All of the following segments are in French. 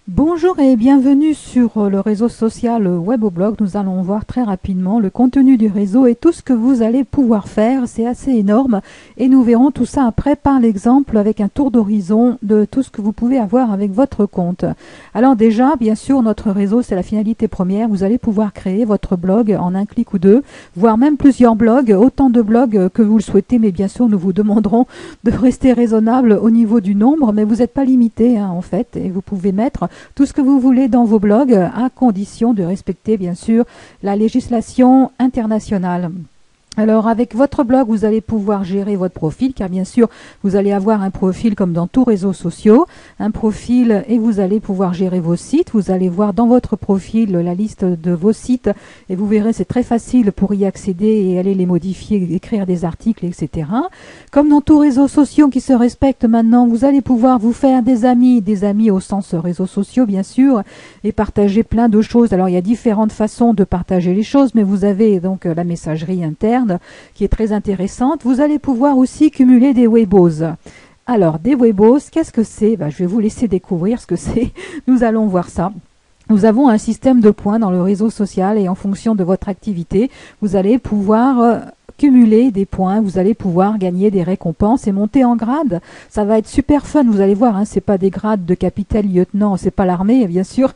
Bonjour et bienvenue sur le réseau social Weboblog. Nous allons voir très rapidement le contenu du réseau et tout ce que vous allez pouvoir faire. C'est assez énorme et nous verrons tout ça après par l'exemple avec un tour d'horizon de tout ce que vous pouvez avoir avec votre compte. Alors déjà, bien sûr, notre réseau, c'est la finalité première. Vous allez pouvoir créer votre blog en un clic ou deux, voire même plusieurs blogs, autant de blogs que vous le souhaitez. Mais bien sûr, nous vous demanderons de rester raisonnable au niveau du nombre, mais vous n'êtes pas limité en fait et vous pouvez mettre tout ce que vous voulez dans vos blogs, à condition de respecter bien sûr la législation internationale. Alors avec votre blog, vous allez pouvoir gérer votre profil, car bien sûr, vous allez avoir un profil comme dans tous réseaux sociaux, un profil et vous allez pouvoir gérer vos sites. Vous allez voir dans votre profil la liste de vos sites et vous verrez, c'est très facile pour y accéder et aller les modifier, écrire des articles, etc. Comme dans tous réseaux sociaux qui se respectent maintenant, vous allez pouvoir vous faire des amis au sens réseaux sociaux bien sûr, et partager plein de choses. Alors il y a différentes façons de partager les choses, mais vous avez donc la messagerie interne qui est très intéressante. Vous allez pouvoir aussi cumuler des Webos. Alors, des Webos, qu'est-ce que c'est? Je vais vous laisser découvrir ce que c'est. Nous allons voir ça. Nous avons un système de points dans le réseau social et en fonction de votre activité, vous allez pouvoir cumuler des points, vous allez pouvoir gagner des récompenses et monter en grade. Ça va être super fun, vous allez voir, c'est pas des grades de capitaine, lieutenant, c'est pas l'armée, bien sûr.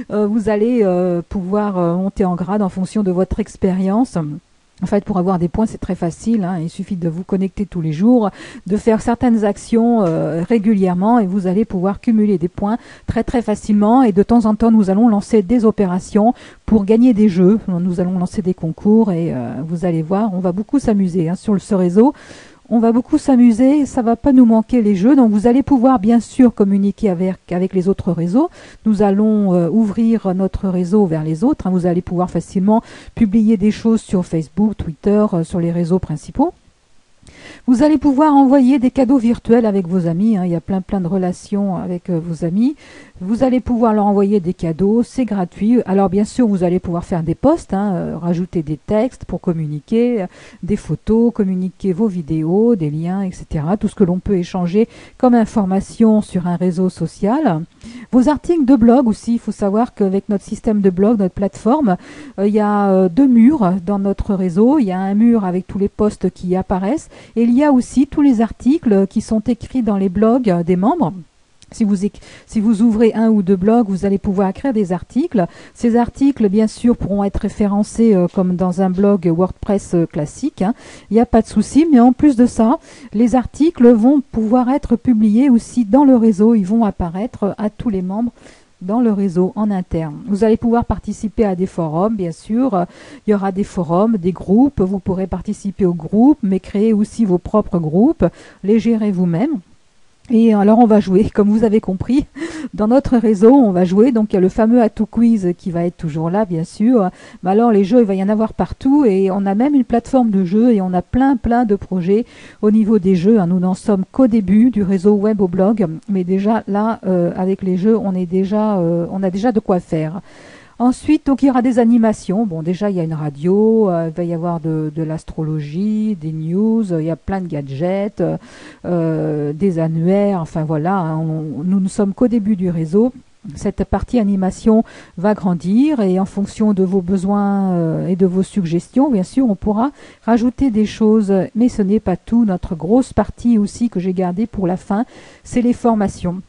Vous allez pouvoir monter en grade en fonction de votre expérience. En fait, pour avoir des points, c'est très facile. Il suffit de vous connecter tous les jours, de faire certaines actions régulièrement et vous allez pouvoir cumuler des points très très facilement. Et de temps en temps, nous allons lancer des opérations pour gagner des jeux. Nous allons lancer des concours et vous allez voir, on va beaucoup s'amuser sur ce réseau. On va beaucoup s'amuser, ça va pas nous manquer les jeux, donc vous allez pouvoir bien sûr communiquer avec les autres réseaux. Nous allons ouvrir notre réseau vers les autres, vous allez pouvoir facilement publier des choses sur Facebook, Twitter, sur les réseaux principaux. Vous allez pouvoir envoyer des cadeaux virtuels avec vos amis, il y a plein de relations avec vos amis. Vous allez pouvoir leur envoyer des cadeaux, c'est gratuit. Alors bien sûr, vous allez pouvoir faire des posts, rajouter des textes pour communiquer, des photos, communiquer vos vidéos, des liens, etc. Tout ce que l'on peut échanger comme information sur un réseau social. Vos articles de blog aussi, il faut savoir qu'avec notre système de blog, notre plateforme, il y a deux murs dans notre réseau. Il y a un mur avec tous les posts qui apparaissent et il y a aussi tous les articles qui sont écrits dans les blogs des membres. Si vous ouvrez un ou deux blogs, vous allez pouvoir écrire des articles. Ces articles, bien sûr, pourront être référencés comme dans un blog WordPress classique. Il n'y a pas de souci, mais en plus de ça, les articles vont pouvoir être publiés aussi dans le réseau. Ils vont apparaître à tous les membres dans le réseau en interne. Vous allez pouvoir participer à des forums, bien sûr. Il y aura des forums, des groupes. Vous pourrez participer aux groupes, mais créer aussi vos propres groupes, les gérer vous-même. Et alors on va jouer, comme vous avez compris, dans notre réseau, on va jouer. Donc il y a le fameux Atout Quiz qui va être toujours là, bien sûr. Mais alors les jeux, il va y en avoir partout et on a même une plateforme de jeux et on a plein de projets au niveau des jeux. Nous n'en sommes qu'au début du réseau Weboblog, mais déjà là, avec les jeux, on a déjà de quoi faire. Ensuite, donc, il y aura des animations. Bon, déjà, il y a une radio, il va y avoir de l'astrologie, des news, il y a plein de gadgets, des annuaires, enfin voilà, nous ne sommes qu'au début du réseau. Cette partie animation va grandir et en fonction de vos besoins et de vos suggestions, bien sûr, on pourra rajouter des choses. Mais ce n'est pas tout. Notre grosse partie aussi que j'ai gardée pour la fin, c'est les formations.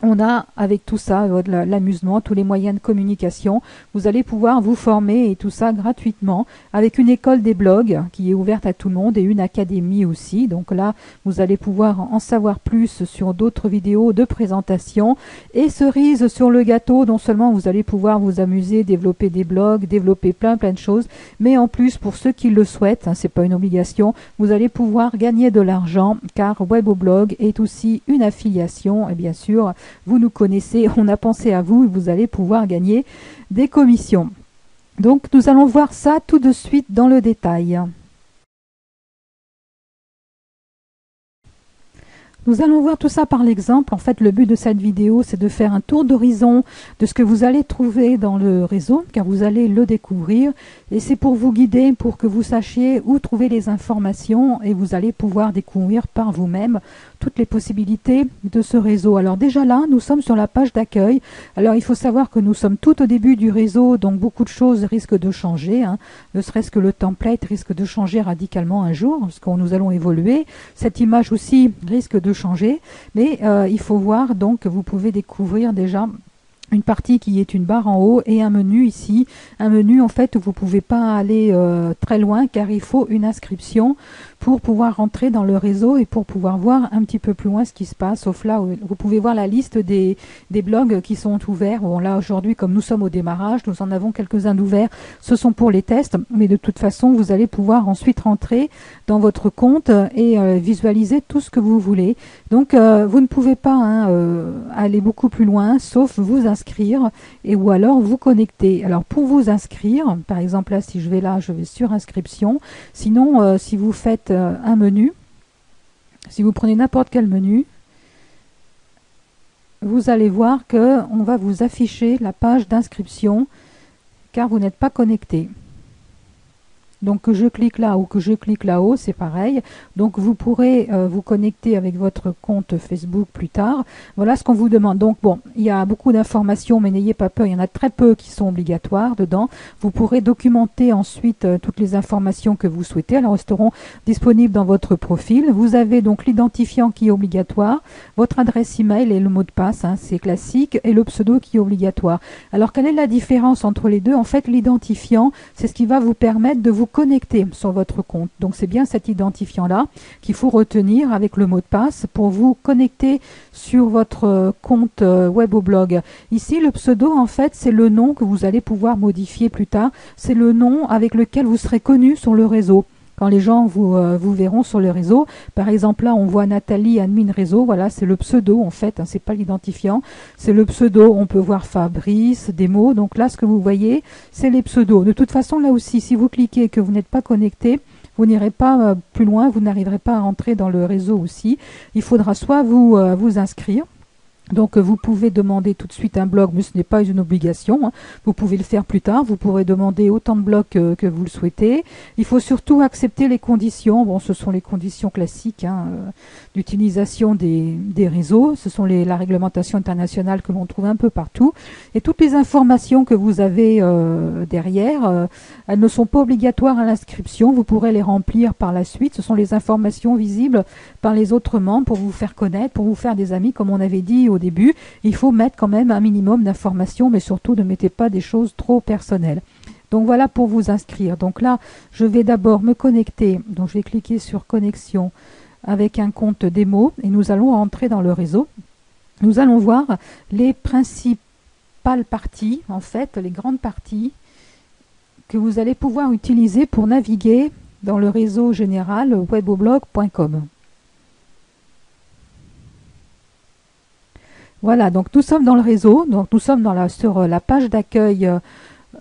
On a avec tout ça, l'amusement, tous les moyens de communication. Vous allez pouvoir vous former et tout ça gratuitement avec une école des blogs qui est ouverte à tout le monde et une académie aussi. Donc là, vous allez pouvoir en savoir plus sur d'autres vidéos de présentation. Et cerise sur le gâteau, non seulement vous allez pouvoir vous amuser, développer des blogs, développer plein de choses, mais en plus, pour ceux qui le souhaitent, c'est pas une obligation, vous allez pouvoir gagner de l'argent car Weboblog est aussi une affiliation et bien sûr, vous nous connaissez, on a pensé à vous et vous allez pouvoir gagner des commissions. Donc nous allons voir ça tout de suite dans le détail. Nous allons voir tout ça par l'exemple. En fait, le but de cette vidéo, c'est de faire un tour d'horizon de ce que vous allez trouver dans le réseau, car vous allez le découvrir. Et c'est pour vous guider, pour que vous sachiez où trouver les informations et vous allez pouvoir découvrir par vous-même toutes les possibilités de ce réseau. Alors déjà là, nous sommes sur la page d'accueil. Alors il faut savoir que nous sommes tout au début du réseau, donc beaucoup de choses risquent de changer, hein. Ne serait-ce que le template risque de changer radicalement un jour, parce que nous allons évoluer. Cette image aussi risque de changer, mais il faut voir, donc vous pouvez découvrir déjà une partie qui est une barre en haut et un menu ici, un menu en fait où vous ne pouvez pas aller très loin car il faut une inscription pour pouvoir rentrer dans le réseau et pour pouvoir voir un petit peu plus loin ce qui se passe. Sauf là, vous pouvez voir la liste des blogs qui sont ouverts. Bon là aujourd'hui, comme nous sommes au démarrage, nous en avons quelques-uns d'ouverts, ce sont pour les tests, mais de toute façon vous allez pouvoir ensuite rentrer dans votre compte et visualiser tout ce que vous voulez. Donc vous ne pouvez pas aller beaucoup plus loin sauf vous inscrire et ou alors vous connecter. Alors pour vous inscrire, par exemple là si je vais là, je vais sur inscription. Sinon si vous faites un menu, si vous prenez n'importe quel menu, vous allez voir que on va vous afficher la page d'inscription car vous n'êtes pas connecté. Donc que je clique là ou que je clique là-haut, c'est pareil. Donc vous pourrez vous connecter avec votre compte Facebook plus tard. Voilà ce qu'on vous demande. Donc bon, il y a beaucoup d'informations, mais n'ayez pas peur, il y en a très peu qui sont obligatoires dedans. Vous pourrez documenter ensuite toutes les informations que vous souhaitez. Elles resteront disponibles dans votre profil. Vous avez donc l'identifiant qui est obligatoire, votre adresse email et le mot de passe, hein, c'est classique, et le pseudo qui est obligatoire. Alors quelle est la différence entre les deux? En fait, l'identifiant, c'est ce qui va vous permettre de vous connecter sur votre compte. Donc c'est bien cet identifiant-là qu'il faut retenir avec le mot de passe pour vous connecter sur votre compte Weboblog. Ici, le pseudo, en fait, c'est le nom que vous allez pouvoir modifier plus tard. C'est le nom avec lequel vous serez connu sur le réseau. Quand les gens vous verront sur le réseau, par exemple là on voit Nathalie admin réseau, voilà c'est le pseudo en fait, hein, c'est pas l'identifiant, c'est le pseudo. On peut voir Fabrice, des mots, donc là ce que vous voyez c'est les pseudos. De toute façon là aussi si vous cliquez et que vous n'êtes pas connecté, vous n'irez pas plus loin, vous n'arriverez pas à rentrer dans le réseau aussi. Il faudra soit vous inscrire. Donc vous pouvez demander tout de suite un blog, mais ce n'est pas une obligation, hein. Vous pouvez le faire plus tard, vous pourrez demander autant de blogs que vous le souhaitez. Il faut surtout accepter les conditions, bon ce sont les conditions classiques d'utilisation des réseaux, ce sont la réglementation internationale que l'on trouve un peu partout. Et toutes les informations que vous avez derrière, elles ne sont pas obligatoires à l'inscription, vous pourrez les remplir par la suite. Ce sont les informations visibles par les autres membres pour vous faire connaître, pour vous faire des amis, comme on avait dit au début. Il faut mettre quand même un minimum d'informations, mais surtout ne mettez pas des choses trop personnelles. Donc voilà pour vous inscrire. Donc là, je vais d'abord me connecter. Donc je vais cliquer sur connexion avec un compte démo et nous allons rentrer dans le réseau. Nous allons voir les principales parties, en fait, les grandes parties que vous allez pouvoir utiliser pour naviguer dans le réseau général weboblog.com. Voilà, donc nous sommes dans le réseau, donc nous sommes sur la page d'accueil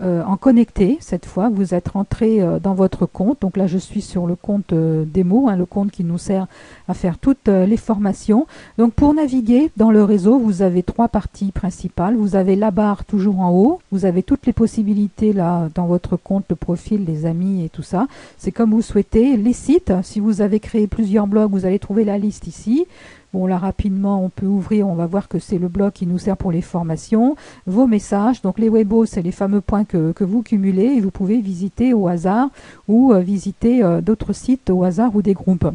en connecté. Cette fois, vous êtes rentré dans votre compte. Donc là, je suis sur le compte démo, hein, le compte qui nous sert à faire toutes les formations. Donc pour naviguer dans le réseau, vous avez trois parties principales. Vous avez la barre toujours en haut. Vous avez toutes les possibilités là dans votre compte, le profil, les amis et tout ça. C'est comme vous souhaitez. Les sites, si vous avez créé plusieurs blogs, vous allez trouver la liste ici. Bon là rapidement on peut ouvrir, on va voir que c'est le blog qui nous sert pour les formations, vos messages, donc les webos c'est les fameux points que vous cumulez et vous pouvez visiter au hasard ou visiter d'autres sites au hasard ou des groupes.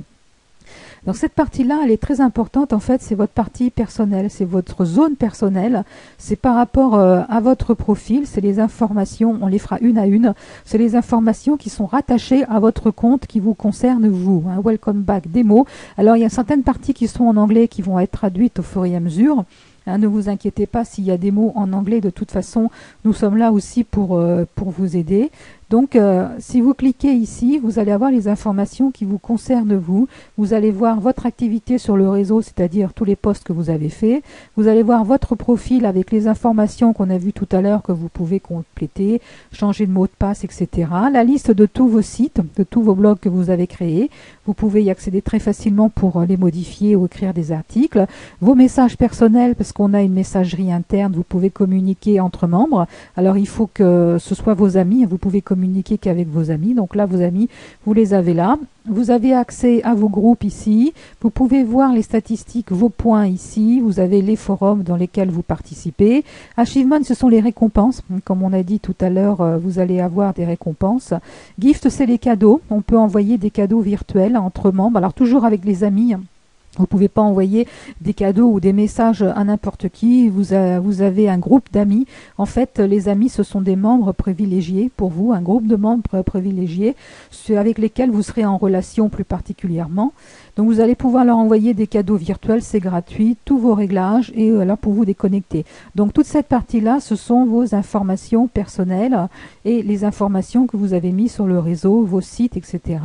Donc cette partie-là, elle est très importante. En fait, c'est votre partie personnelle, c'est votre zone personnelle. C'est par rapport à votre profil, c'est les informations, on les fera une à une. C'est les informations qui sont rattachées à votre compte qui vous concernent vous. Hein. Welcome back démo. Alors il y a certaines parties qui sont en anglais qui vont être traduites au fur et à mesure. Hein, ne vous inquiétez pas s'il y a des mots en anglais. De toute façon, nous sommes là aussi pour vous aider. Donc, si vous cliquez ici, vous allez avoir les informations qui vous concernent vous. Vous allez voir votre activité sur le réseau, c'est-à-dire tous les posts que vous avez faits. Vous allez voir votre profil avec les informations qu'on a vues tout à l'heure que vous pouvez compléter, changer de mot de passe, etc. La liste de tous vos sites, de tous vos blogs que vous avez créés. Vous pouvez y accéder très facilement pour les modifier ou écrire des articles. Vos messages personnels, parce qu'on a une messagerie interne, vous pouvez communiquer entre membres. Alors, il faut que ce soit vos amis, vous pouvez communiquer communiquer qu'avec vos amis. Donc là, vos amis, vous les avez là. Vous avez accès à vos groupes ici. Vous pouvez voir les statistiques, vos points ici. Vous avez les forums dans lesquels vous participez. Achievement, ce sont les récompenses. Comme on a dit tout à l'heure, vous allez avoir des récompenses. Gift, c'est les cadeaux. On peut envoyer des cadeaux virtuels entre membres. Alors toujours avec les amis. Vous ne pouvez pas envoyer des cadeaux ou des messages à n'importe qui. Vous avez un groupe d'amis. En fait, les amis, ce sont des membres privilégiés pour vous, un groupe de membres privilégiés ceux avec lesquels vous serez en relation plus particulièrement. Donc vous allez pouvoir leur envoyer des cadeaux virtuels, c'est gratuit, tous vos réglages et là pour vous déconnecter. Donc toute cette partie-là, ce sont vos informations personnelles et les informations que vous avez mis sur le réseau, vos sites, etc.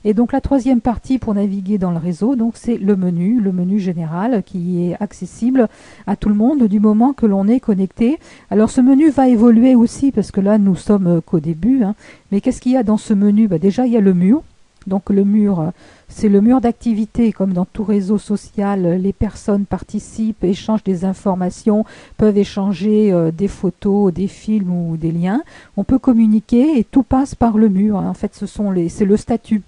Et donc la troisième partie pour naviguer dans le réseau, donc c'est le menu général qui est accessible à tout le monde du moment que l'on est connecté. Alors ce menu va évoluer aussi parce que là nous sommes qu'au début, hein. Mais qu'est-ce qu'il y a dans ce menu? Déjà il y a le mur. Donc le mur, c'est le mur d'activité, comme dans tout réseau social, les personnes participent, échangent des informations, peuvent échanger des photos, des films ou des liens. On peut communiquer et tout passe par le mur. En fait, c'est le statut.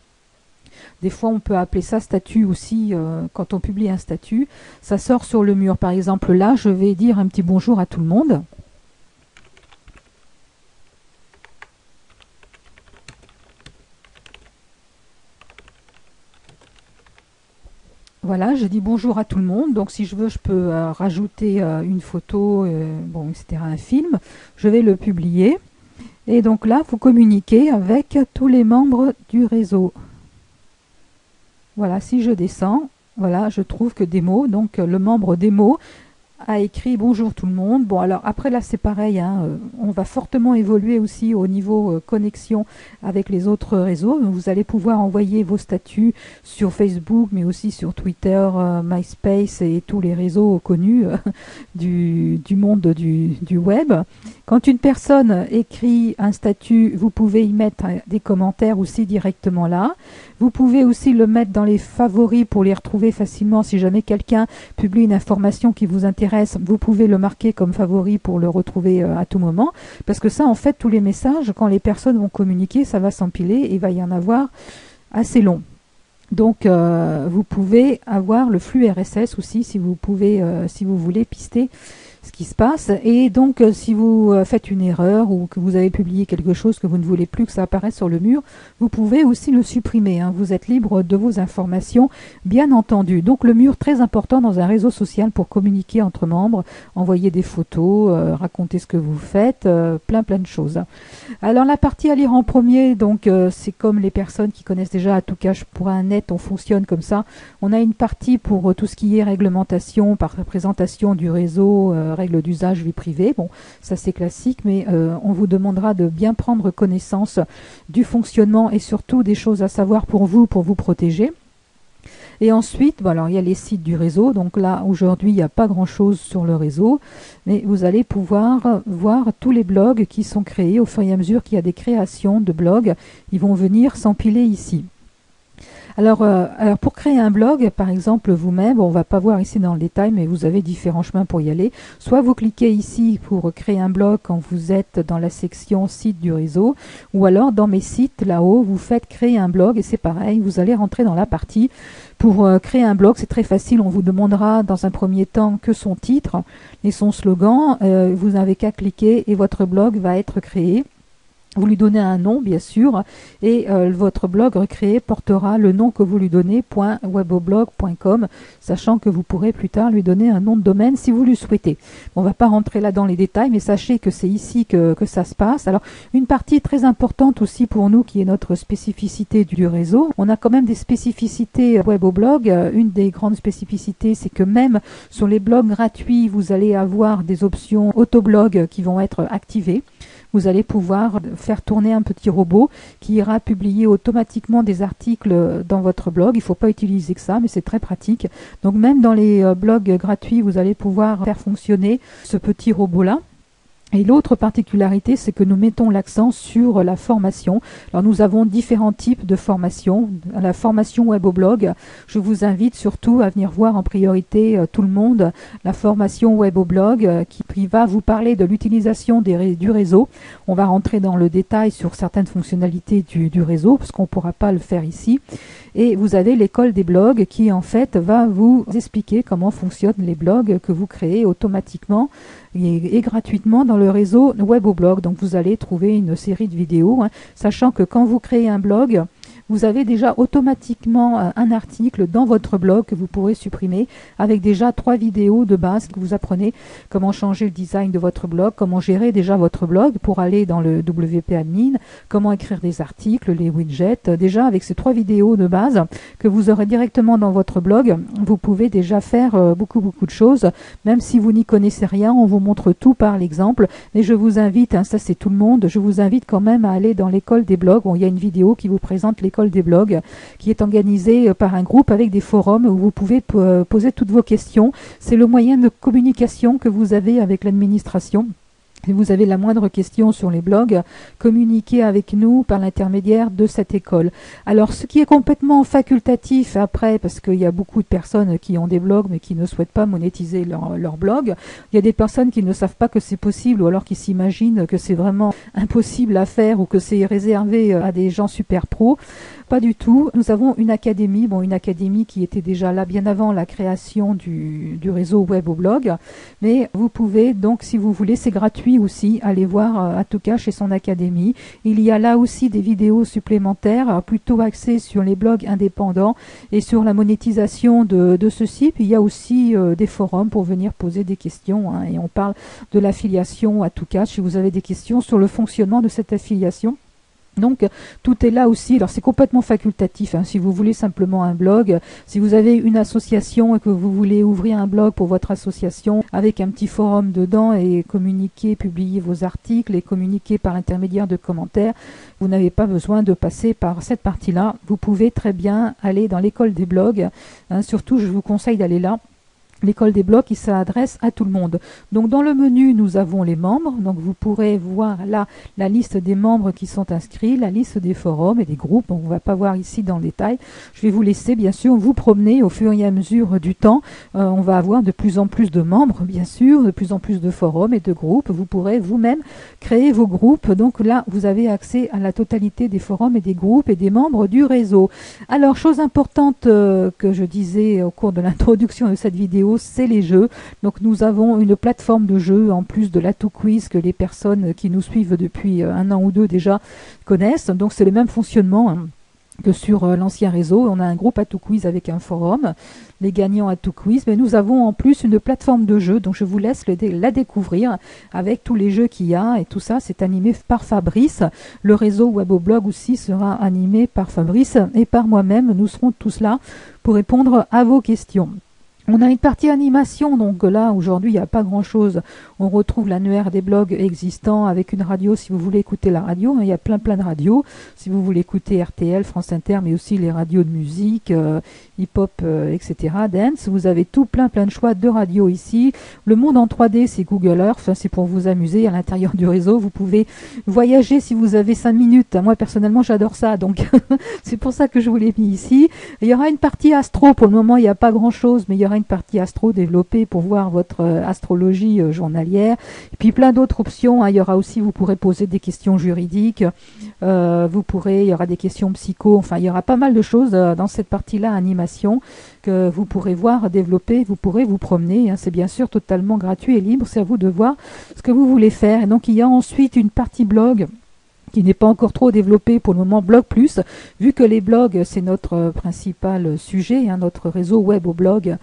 Des fois, on peut appeler ça statut aussi, quand on publie un statut. Ça sort sur le mur. Par exemple, là, je vais dire un petit bonjour à tout le monde. Voilà, je dis bonjour à tout le monde. Donc si je veux, je peux rajouter une photo, bon, etc., un film. Je vais le publier. Et donc là, vous communiquez avec tous les membres du réseau. Voilà, si je descends, voilà, je trouve que démo, donc le membre démo a écrit bonjour tout le monde. Bon, alors après là c'est pareil, hein, on va fortement évoluer aussi au niveau connexion avec les autres réseaux. Vous allez pouvoir envoyer vos statuts sur Facebook, mais aussi sur Twitter, MySpace et tous les réseaux connus du monde du web. Quand une personne écrit un statut, vous pouvez y mettre des commentaires aussi directement là. Vous pouvez aussi le mettre dans les favoris pour les retrouver facilement. Si jamais quelqu'un publie une information qui vous intéresse, vous pouvez le marquer comme favori pour le retrouver à tout moment. Parce que ça, en fait, tous les messages, quand les personnes vont communiquer, ça va s'empiler et il va y en avoir assez long. Donc, vous pouvez avoir le flux RSS aussi si vous voulez pister ce qui se passe. Et donc, si vous faites une erreur ou que vous avez publié quelque chose que vous ne voulez plus que ça apparaisse sur le mur, vous pouvez aussi le supprimer, hein. Vous êtes libre de vos informations, bien entendu. Donc, le mur, très important dans un réseau social pour communiquer entre membres, envoyer des photos, raconter ce que vous faites, plein de choses. Alors, la partie à lire en premier, donc, c'est comme les personnes qui connaissent déjà à tout cache pour un net, on fonctionne comme ça. On a une partie pour tout ce qui est réglementation, par représentation du réseau, règles d'usage, vie privée. Bon, ça c'est classique, mais on vous demandera de bien prendre connaissance du fonctionnement et surtout des choses à savoir pour vous protéger. Et ensuite, bon, alors il y a les sites du réseau. Donc là, aujourd'hui, il n'y a pas grand-chose sur le réseau, mais vous allez pouvoir voir tous les blogs qui sont créés au fur et à mesure qu'il y a des créations de blogs. Ils vont venir s'empiler ici. Alors, pour créer un blog, par exemple vous-même, on ne va pas voir ici dans le détail, mais vous avez différents chemins pour y aller. Soit vous cliquez ici pour créer un blog quand vous êtes dans la section site du réseau, ou alors dans mes sites, là-haut, vous faites créer un blog et c'est pareil, vous allez rentrer dans la partie pour créer un blog. C'est très facile, on vous demandera dans un premier temps que son titre et son slogan. Vous n'avez qu'à cliquer et votre blog va être créé. Vous lui donnez un nom, bien sûr, et votre blog recréé portera le nom que vous lui donnez, .weboblog.com, sachant que vous pourrez plus tard lui donner un nom de domaine si vous le souhaitez. On ne va pas rentrer là dans les détails, mais sachez que c'est ici que ça se passe. Alors, une partie très importante aussi pour nous, qui est notre spécificité du réseau, on a quand même des spécificités Weboblog. Une des grandes spécificités, c'est que même sur les blogs gratuits, vous allez avoir des options autoblog qui vont être activées. Vous allez pouvoir faire tourner un petit robot qui ira publier automatiquement des articles dans votre blog. Il ne faut pas utiliser que ça, mais c'est très pratique. Donc même dans les blogs gratuits, vous allez pouvoir faire fonctionner ce petit robot-là. Et l'autre particularité, c'est que nous mettons l'accent sur la formation. Alors nous avons différents types de formation. La formation web au blog, je vous invite surtout à venir voir en priorité tout le monde la formation web au blog qui va vous parler de l'utilisation du réseau. On va rentrer dans le détail sur certaines fonctionnalités du réseau parce qu'on ne pourra pas le faire ici. Et vous avez l'école des blogs qui en fait va vous expliquer comment fonctionnent les blogs que vous créez automatiquement et gratuitement dans le réseau web au blog. Donc vous allez trouver une série de vidéos, sachant que quand vous créez un blog, vous avez déjà automatiquement un article dans votre blog que vous pourrez supprimer avec déjà 3 vidéos de base que vous apprenez comment changer le design de votre blog, comment gérer déjà votre blog pour aller dans le WP Admin, comment écrire des articles, les widgets. Déjà avec ces 3 vidéos de base que vous aurez directement dans votre blog, vous pouvez déjà faire beaucoup de choses. Même si vous n'y connaissez rien, on vous montre tout par l'exemple. Mais je vous invite, ça c'est tout le monde, je vous invite quand même à aller dans l'école des blogs où il y a une vidéo qui vous présente l'école des blogs qui est organisée par un groupe avec des forums où vous pouvez poser toutes vos questions. C'est le moyen de communication que vous avez avec l'administration. Si vous avez la moindre question sur les blogs, communiquez avec nous par l'intermédiaire de cette école. Alors, ce qui est complètement facultatif après, parce qu'il y a beaucoup de personnes qui ont des blogs mais qui ne souhaitent pas monétiser leur blog, il y a des personnes qui ne savent pas que c'est possible ou alors qui s'imaginent que c'est vraiment impossible à faire ou que c'est réservé à des gens super pros. Pas du tout. Nous avons une académie, une académie qui était déjà là bien avant la création du réseau web au blog, mais vous pouvez donc, si vous voulez, c'est gratuit aussi, aller voir en tout cas chez son académie. Il y a là aussi des vidéos supplémentaires, plutôt axées sur les blogs indépendants et sur la monétisation de ceci. Puis il y a aussi des forums pour venir poser des questions, et on parle de l'affiliation à tout cas, si vous avez des questions sur le fonctionnement de cette affiliation. Donc tout est là aussi. Alors c'est complètement facultatif, si vous voulez simplement un blog, si vous avez une association et que vous voulez ouvrir un blog pour votre association avec un petit forum dedans et communiquer, publier vos articles et communiquer par l'intermédiaire de commentaires, vous n'avez pas besoin de passer par cette partie-là. Vous pouvez très bien aller dans l'école des blogs, surtout je vous conseille d'aller là. L'école des blogs qui s'adresse à tout le monde. Donc dans le menu, nous avons les membres. Donc vous pourrez voir là la liste des membres qui sont inscrits, la liste des forums et des groupes. Donc on ne va pas voir ici dans le détail. Je vais vous laisser bien sûr vous promener au fur et à mesure du temps. On va avoir de plus en plus de membres, bien sûr, de plus en plus de forums et de groupes. Vous pourrez vous-même créer vos groupes. Donc là, vous avez accès à la totalité des forums et des groupes et des membres du réseau. Alors, chose importante que je disais au cours de l'introduction de cette vidéo, c'est les jeux. Donc nous avons une plateforme de jeux en plus de l'AtooQuiz que les personnes qui nous suivent depuis 1 an ou 2 déjà connaissent. Donc c'est le même fonctionnement que sur l'ancien réseau. On a un groupe AtooQuiz avec un forum, les gagnants AtooQuiz, mais nous avons en plus une plateforme de jeux, donc je vous laisse la découvrir avec tous les jeux qu'il y a, et tout ça c'est animé par Fabrice. Le réseau Weboblog aussi sera animé par Fabrice et par moi-même. Nous serons tous là pour répondre à vos questions. On a une partie animation, donc là aujourd'hui il n'y a pas grand chose. On retrouve l'annuaire des blogs existants avec une radio si vous voulez écouter la radio. Il y a plein de radios. Si vous voulez écouter RTL, France Inter, mais aussi les radios de musique, hip-hop, etc. Dance. Vous avez tout plein de choix de radios ici. Le monde en 3D c'est Google Earth, c'est pour vous amuser à l'intérieur du réseau. Vous pouvez voyager si vous avez 5 minutes. Moi personnellement j'adore ça, donc c'est pour ça que je vous l'ai mis ici. Il y aura une partie astro, pour le moment il n'y a pas grand chose, mais il y aura une partie astro développée pour voir votre astrologie journalière, et puis plein d'autres options. Il y aura aussi, vous pourrez poser des questions juridiques, il y aura des questions psycho, enfin il y aura pas mal de choses dans cette partie-là animation que vous pourrez voir développer, vous pourrez vous promener, c'est bien sûr totalement gratuit et libre, c'est à vous de voir ce que vous voulez faire. Et donc il y a ensuite une partie blog qui n'est pas encore trop développé pour le moment, Blog Plus, vu que les blogs c'est notre principal sujet, notre réseau web au blog.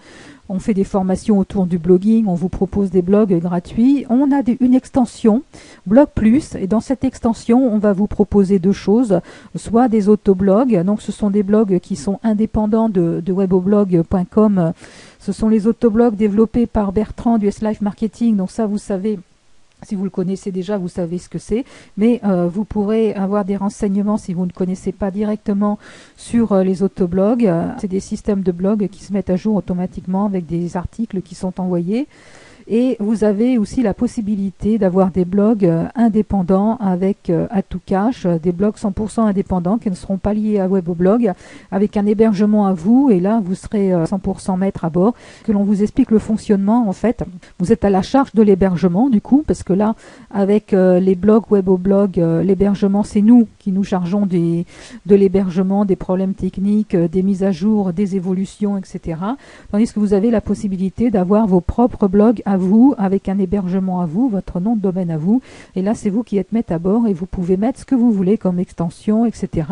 On fait des formations autour du blogging, on vous propose des blogs gratuits. On a une extension Blog Plus, et dans cette extension on va vous proposer 2 choses, soit des autoblogs, donc ce sont des blogs qui sont indépendants de weboblog.com. Ce sont les autoblogs développés par Bertrand du S-Life Marketing, donc ça vous savez. Si vous le connaissez déjà, vous savez ce que c'est, mais vous pourrez avoir des renseignements si vous ne connaissez pas directement sur les autoblogs. C'est des systèmes de blogs qui se mettent à jour automatiquement avec des articles qui sont envoyés. Et vous avez aussi la possibilité d'avoir des blogs indépendants avec Add-to-Cash, des blogs 100% indépendants qui ne seront pas liés à Weboblog, avec un hébergement à vous, et là vous serez 100% maître à bord, que l'on vous explique le fonctionnement. En fait, vous êtes à la charge de l'hébergement du coup, parce que là, avec les blogs Weboblog, l'hébergement, c'est nous qui nous chargeons de l'hébergement, des problèmes techniques, des mises à jour, des évolutions, etc. Tandis que vous avez la possibilité d'avoir vos propres blogs à vous, avec un hébergement à vous, votre nom de domaine à vous, et là c'est vous qui êtes maître à bord, et vous pouvez mettre ce que vous voulez comme extension, etc.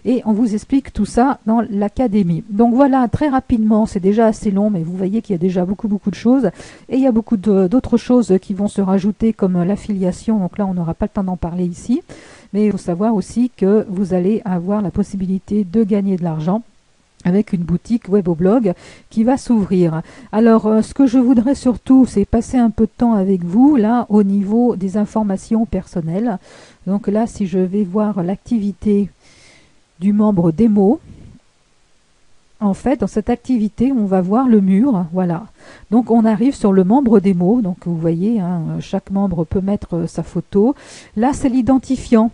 Et on vous explique tout ça dans l'académie. Donc voilà, très rapidement, c'est déjà assez long, mais vous voyez qu'il y a déjà beaucoup de choses, et il y a beaucoup d'autres choses qui vont se rajouter, comme l'affiliation. Donc là on n'aura pas le temps d'en parler ici, mais il faut savoir aussi que vous allez avoir la possibilité de gagner de l'argent avec une boutique Weboblog qui va s'ouvrir. Alors, ce que je voudrais surtout, c'est passer un peu de temps avec vous, là, au niveau des informations personnelles. Donc là, si je vais voir l'activité du membre démo, en fait, dans cette activité, on va voir le mur, voilà. Donc, on arrive sur le membre démo. Donc, vous voyez, hein, chaque membre peut mettre sa photo. Là, c'est l'identifiant.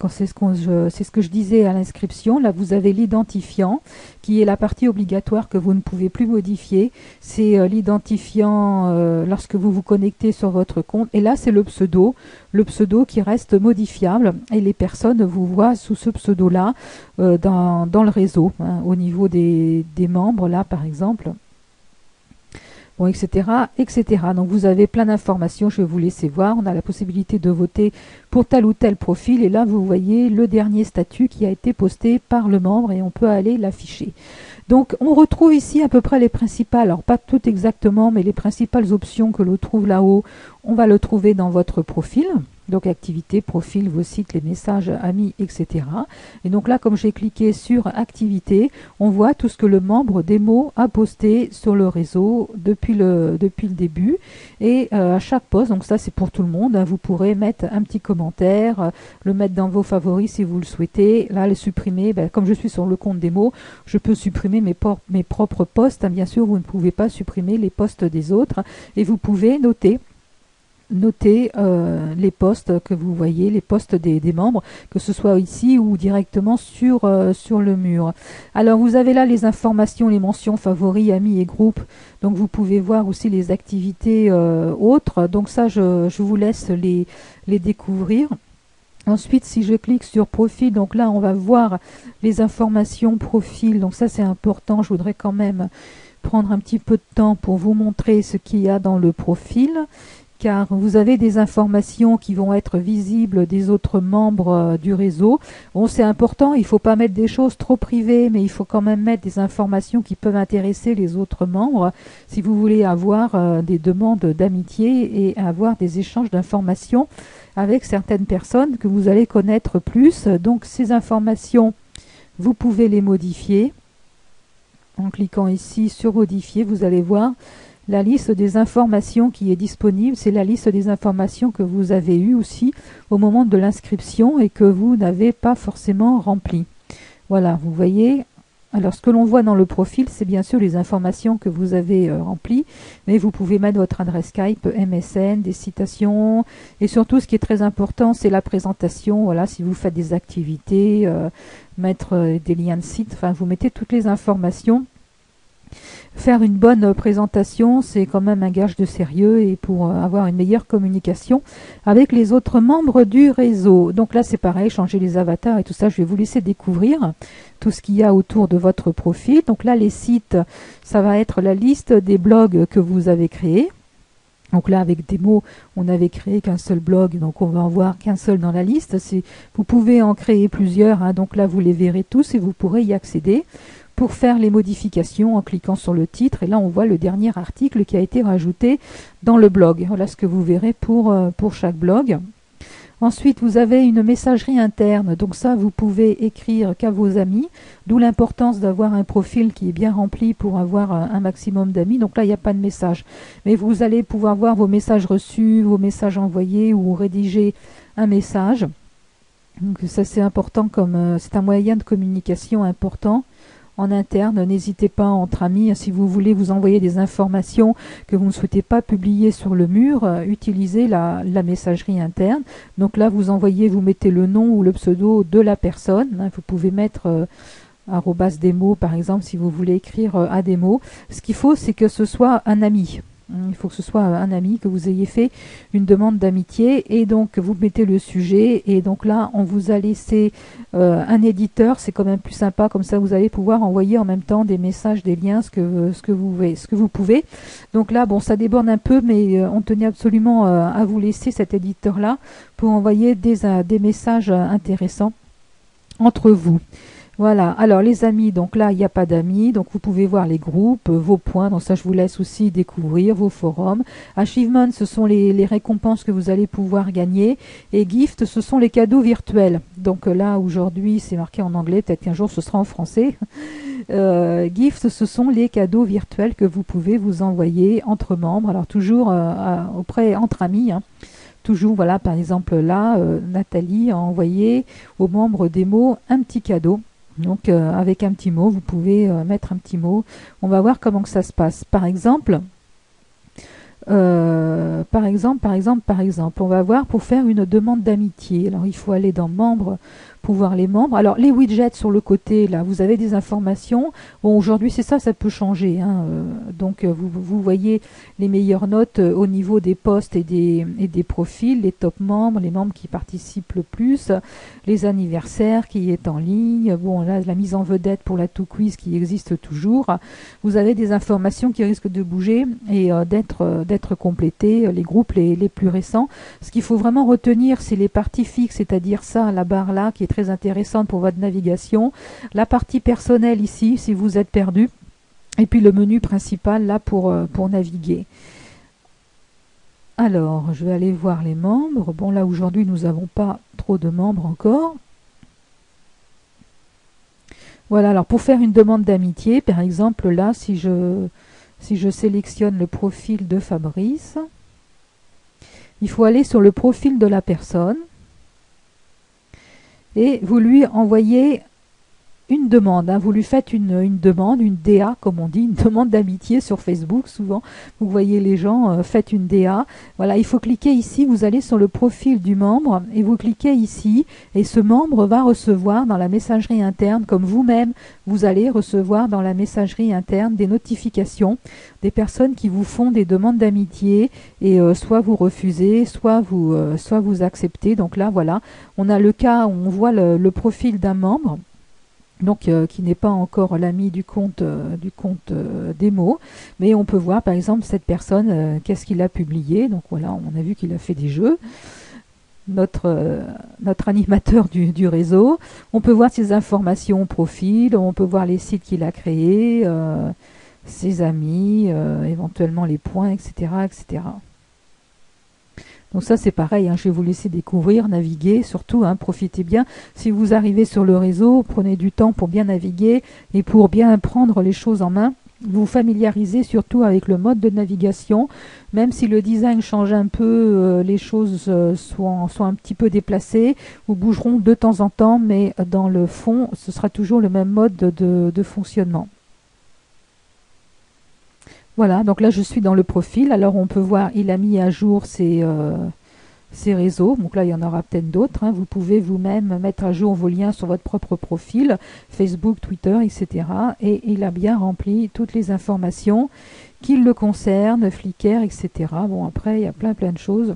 C'est ce que je disais à l'inscription. Là, vous avez l'identifiant, qui est la partie obligatoire que vous ne pouvez plus modifier. C'est l'identifiant lorsque vous vous connectez sur votre compte. Et là, c'est le pseudo qui reste modifiable. Et les personnes vous voient sous ce pseudo-là dans le réseau, hein, au niveau des membres, là, par exemple. Bon, etc., etc. Donc vous avez plein d'informations, je vais vous laisser voir. On a la possibilité de voter pour tel ou tel profil, et là vous voyez le dernier statut qui a été posté par le membre, et on peut aller l'afficher. Donc on retrouve ici à peu près les principales, alors pas toutes exactement, mais les principales options que l'on trouve là-haut, on va le trouver dans votre profil. Donc activité, profil, vos sites, les messages, amis, etc. Et donc là, comme j'ai cliqué sur activité, on voit tout ce que le membre démo a posté sur le réseau depuis le début. Et à chaque post, donc ça c'est pour tout le monde, hein, vous pourrez mettre un petit commentaire, le mettre dans vos favoris si vous le souhaitez. Là, le supprimer, comme je suis sur le compte démo, je peux supprimer mes propres posts. Hein, bien sûr, vous ne pouvez pas supprimer les posts des autres. Et vous pouvez noter les posts que vous voyez, les posts des membres, que ce soit ici ou directement sur le mur. Alors vous avez là les informations, les mentions favoris, amis et groupes. Donc vous pouvez voir aussi les activités autres. Donc ça, je vous laisse les découvrir. Ensuite, si je clique sur profil, donc là on va voir les informations profil. Donc ça c'est important, je voudrais quand même prendre un petit peu de temps pour vous montrer ce qu'il y a dans le profil, car vous avez des informations qui vont être visibles des autres membres du réseau. Bon, c'est important, il ne faut pas mettre des choses trop privées, mais il faut quand même mettre des informations qui peuvent intéresser les autres membres si vous voulez avoir des demandes d'amitié et avoir des échanges d'informations avec certaines personnes que vous allez connaître plus. Donc ces informations, vous pouvez les modifier. En cliquant ici sur modifier, vous allez voir la liste des informations qui est disponible. C'est la liste des informations que vous avez eues aussi au moment de l'inscription et que vous n'avez pas forcément rempli. Voilà, vous voyez. Alors ce que l'on voit dans le profil, c'est bien sûr les informations que vous avez remplies, mais vous pouvez mettre votre adresse Skype, MSN, des citations, et surtout ce qui est très important, c'est la présentation. Voilà, si vous faites des activités, mettre des liens de site, enfin vous mettez toutes les informations. Faire une bonne présentation, c'est quand même un gage de sérieux et pour avoir une meilleure communication avec les autres membres du réseau. Donc là, c'est pareil, changer les avatars et tout ça, je vais vous laisser découvrir tout ce qu'il y a autour de votre profil. Donc là, les sites, ça va être la liste des blogs que vous avez créés. Donc là, avec démo, on n'avait créé qu'un seul blog, donc on va en voir qu'un seul dans la liste. Vous pouvez en créer plusieurs, hein, donc là, vous les verrez tous et vous pourrez y accéder pour faire les modifications en cliquant sur le titre. Et là, on voit le dernier article qui a été rajouté dans le blog. Voilà ce que vous verrez pour chaque blog. Ensuite, vous avez une messagerie interne. Donc ça, vous pouvez écrire qu'à vos amis, d'où l'importance d'avoir un profil qui est bien rempli pour avoir un maximum d'amis. Donc là, il n'y a pas de message. Mais vous allez pouvoir voir vos messages reçus, vos messages envoyés ou rédiger un message. Donc ça, c'est important, comme c'est un moyen de communication important en interne. N'hésitez pas entre amis, si vous voulez vous envoyer des informations que vous ne souhaitez pas publier sur le mur, utilisez la messagerie interne. Donc là, vous envoyez, vous mettez le nom ou le pseudo de la personne. Vous pouvez mettre @demo par exemple si vous voulez écrire à des mots. Ce qu'il faut, c'est que ce soit un ami. Il faut que ce soit un ami, que vous ayez fait une demande d'amitié, et donc vous mettez le sujet, et donc là on vous a laissé un éditeur. C'est quand même plus sympa, comme ça vous allez pouvoir envoyer en même temps des messages, des liens, ce que vous pouvez. Donc là, bon, ça déborde un peu, mais on tenait absolument à vous laisser cet éditeur là pour envoyer des messages intéressants entre vous. Voilà, alors les amis, donc là il n'y a pas d'amis, donc vous pouvez voir les groupes, vos points, donc ça je vous laisse aussi découvrir, vos forums. Achievements, ce sont les récompenses que vous allez pouvoir gagner, et gift, ce sont les cadeaux virtuels. Donc là aujourd'hui c'est marqué en anglais, peut-être qu'un jour ce sera en français. Gift, ce sont les cadeaux virtuels que vous pouvez vous envoyer entre membres, alors toujours entre amis, hein. Toujours, voilà, par exemple là, Nathalie a envoyé aux membres démo un petit cadeau. Donc avec un petit mot, vous pouvez mettre un petit mot. On va voir comment que ça se passe. Par exemple, on va voir pour faire une demande d'amitié. Alors il faut aller dans membres pour voir les membres. Alors les widgets sur le côté, là, vous avez des informations. Bon, aujourd'hui c'est ça, ça peut changer, hein. Donc vous voyez les meilleures notes au niveau des posts et des profils, les top membres, les membres qui participent le plus, les anniversaires qui est en ligne. Bon, là, la mise en vedette pour la To-Quiz qui existe toujours. Vous avez des informations qui risquent de bouger et d'être complétées, les groupes les plus récents. Ce qu'il faut vraiment retenir, c'est les parties fixes, c'est-à-dire ça, la barre là, qui est très intéressante pour votre navigation, la partie personnelle ici si vous êtes perdu, et puis le menu principal là pour naviguer. Alors je vais aller voir les membres. Bon, là aujourd'hui nous n'avons pas trop de membres encore. Voilà, alors pour faire une demande d'amitié, par exemple là, si je sélectionne le profil de Fabrice, il faut aller sur le profil de la personne et vous lui envoyez une demande, hein. Vous lui faites une demande, une DA comme on dit, une demande d'amitié sur Facebook. Souvent vous voyez les gens faites une DA. Voilà, il faut cliquer ici, vous allez sur le profil du membre et vous cliquez ici, et ce membre va recevoir dans la messagerie interne, comme vous-même vous allez recevoir dans la messagerie interne, des notifications des personnes qui vous font des demandes d'amitié, et soit vous refusez, soit vous acceptez. Donc là voilà, on a le cas où on voit le profil d'un membre, donc qui n'est pas encore l'ami du compte démo, mais on peut voir par exemple cette personne, qu'est-ce qu'il a publié. Donc voilà, on a vu qu'il a fait des jeux, notre animateur du réseau. On peut voir ses informations profil, on peut voir les sites qu'il a créés, ses amis, éventuellement les points, etc., etc. Donc ça c'est pareil, hein, je vais vous laisser découvrir, naviguer, surtout hein, profitez bien. Si vous arrivez sur le réseau, prenez du temps pour bien naviguer et pour bien prendre les choses en main. Vous familiarisez surtout avec le mode de navigation, même si le design change un peu, les choses sont un petit peu déplacées ou bougeront de temps en temps, mais dans le fond ce sera toujours le même mode de fonctionnement. Voilà, donc là je suis dans le profil. Alors on peut voir, il a mis à jour ses réseaux. Donc là il y en aura peut-être d'autres, hein. Vous pouvez vous-même mettre à jour vos liens sur votre propre profil, Facebook, Twitter, etc. Et il a bien rempli toutes les informations qui le concernent, Flickr, etc. Bon, après il y a plein de choses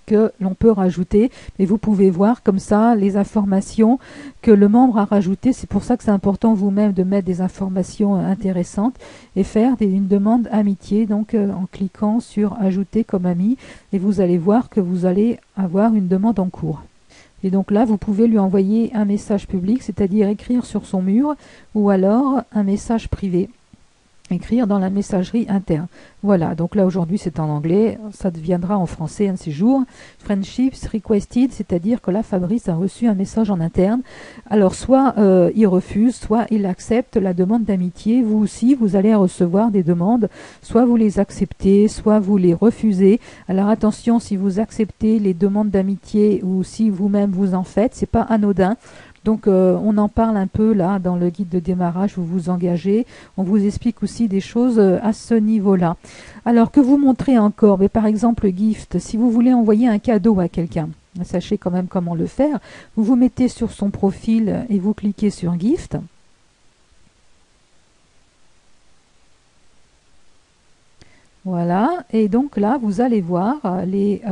que l'on peut rajouter, mais vous pouvez voir comme ça les informations que le membre a rajoutées. C'est pour ça que c'est important vous-même de mettre des informations intéressantes et faire une demande amitié, donc en cliquant sur ajouter comme ami, et vous allez voir que vous allez avoir une demande en cours. Et donc là vous pouvez lui envoyer un message public, c'est-à-dire écrire sur son mur, ou alors un message privé, écrire dans la messagerie interne. Voilà, donc là aujourd'hui c'est en anglais, ça deviendra en français un de ces jours. Friendships requested, c'est-à-dire que là Fabrice a reçu un message en interne. Alors soit il refuse, soit il accepte la demande d'amitié. Vous aussi, vous allez recevoir des demandes, soit vous les acceptez, soit vous les refusez. Alors attention, si vous acceptez les demandes d'amitié ou si vous-même vous en faites, c'est pas anodin. Donc on en parle un peu là dans le guide de démarrage, vous vous engagez, on vous explique aussi des choses à ce niveau-là. Alors que vous montrez encore, mais par exemple gift, si vous voulez envoyer un cadeau à quelqu'un, sachez quand même comment le faire, vous vous mettez sur son profil et vous cliquez sur gift. Voilà, et donc là vous allez voir les...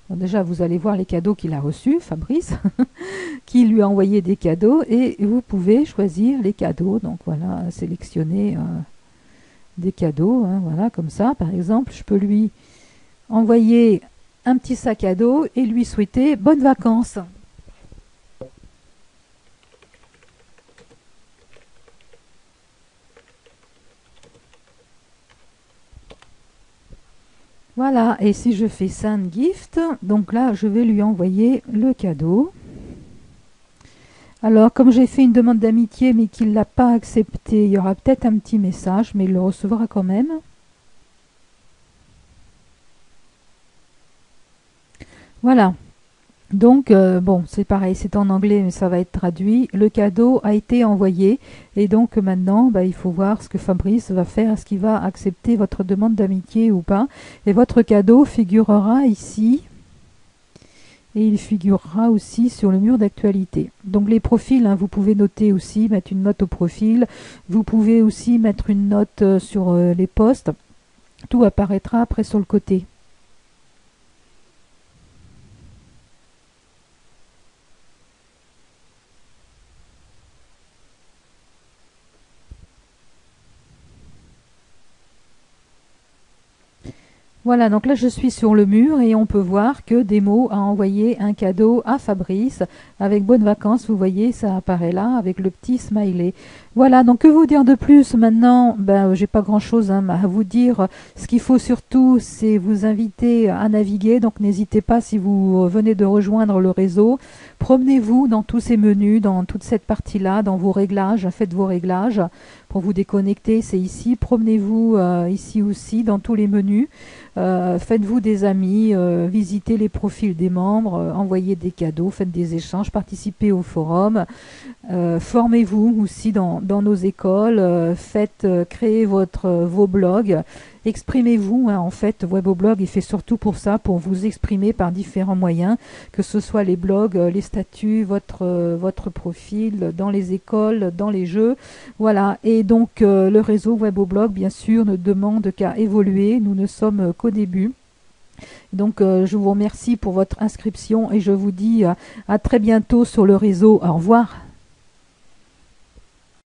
bon, déjà vous allez voir les cadeaux qu'il a reçus, Fabrice, qui lui a envoyé des cadeaux, et vous pouvez choisir les cadeaux. Donc voilà, sélectionner des cadeaux, hein, voilà, comme ça. Par exemple, je peux lui envoyer un petit sac à dos et lui souhaiter bonnes vacances. Voilà, et si je fais Send Gift, donc là je vais lui envoyer le cadeau. Alors comme j'ai fait une demande d'amitié mais qu'il ne l'a pas accepté, il y aura peut-être un petit message, mais il le recevra quand même. Voilà. Donc, bon, c'est pareil, c'est en anglais, mais ça va être traduit. Le cadeau a été envoyé. Et donc, maintenant, bah, il faut voir ce que Fabrice va faire. Est-ce qu'il va accepter votre demande d'amitié ou pas? Et votre cadeau figurera ici. Et il figurera aussi sur le mur d'actualité. Donc, les profils, hein, vous pouvez noter aussi, mettre une note au profil. Vous pouvez aussi mettre une note sur les posts. Tout apparaîtra après sur le côté. Voilà, donc là je suis sur le mur et on peut voir que Demo a envoyé un cadeau à Fabrice avec bonnes vacances. Vous voyez, ça apparaît là avec le petit smiley. Voilà, donc que vous dire de plus maintenant? Ben, j'ai pas grand-chose à vous dire. Ce qu'il faut surtout, c'est vous inviter à naviguer. Donc n'hésitez pas, si vous venez de rejoindre le réseau, promenez-vous dans tous ces menus, dans toute cette partie-là, dans vos réglages. Faites vos réglages pour vous déconnecter, c'est ici. Promenez-vous ici aussi dans tous les menus. Faites-vous des amis, visitez les profils des membres, envoyez des cadeaux, faites des échanges, participez au forum, formez-vous aussi dans nos écoles, créez vos blogs, exprimez-vous, hein. En fait, Weboblog est fait surtout pour ça, pour vous exprimer par différents moyens, que ce soit les blogs, les statuts, votre profil, dans les écoles, dans les jeux. Voilà, et donc le réseau Weboblog, bien sûr, ne demande qu'à évoluer. Nous ne sommes qu'au début. Donc je vous remercie pour votre inscription et je vous dis à très bientôt sur le réseau. Au revoir.